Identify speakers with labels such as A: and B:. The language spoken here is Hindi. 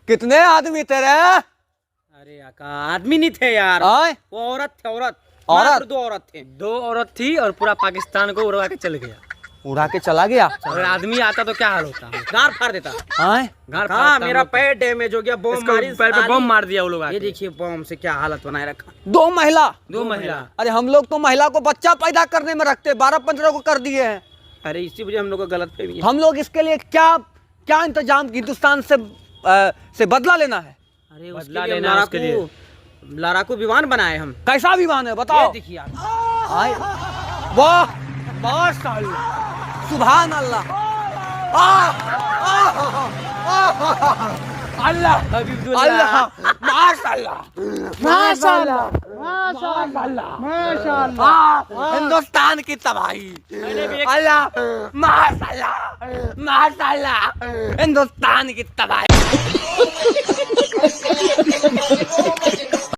A: कितने आदमी तेरे?
B: अरे आका आदमी नहीं थे यार,
A: आए?
B: वो औरत थे। औरत
A: औरत?
B: दो औरत थे। दो औरत थी और पूरा पाकिस्तान को उड़वा के चल गया।
A: उड़ा के चला गया।
B: अगर आदमी आता तो क्या हाल होता, गार फाड़ देता।
A: आए?
B: हाँ, मेरा पैर डैमेज हो गया, बॉम्ब मारी, पैर पे बॉम्ब मार दिया वो लोग। ये देखिए बॉम्ब से क्या हालत बनाए रखा।
A: दो महिला?
B: दो महिला।
A: अरे हम लोग तो महिला को बच्चा पैदा करने में रखते, 12-15 को कर दिए हैं।
B: अरे इसी वजह हम लोग को गलत फहमी है।
A: हम लोग इसके लिए क्या क्या इंतजाम हिंदुस्तान से बदला लेना है?
B: अरे बदला लेना है, उसके लिए लड़ाकू विमान बनाए हम।
A: कैसा विमान है बताओ?
B: ये देखिए आप।
A: आए? वाह माशाअल्लाह, सुभान अल्लाह, अल्लाह अल्लाह, माशाअल्लाह माशाअल्लाह माशाअल्लाह माशाअल्लाह, हिंदुस्तान की तबाही। अल्लाह माशाअल्लाह माशाअल्लाह, हिंदुस्तान की तबाही।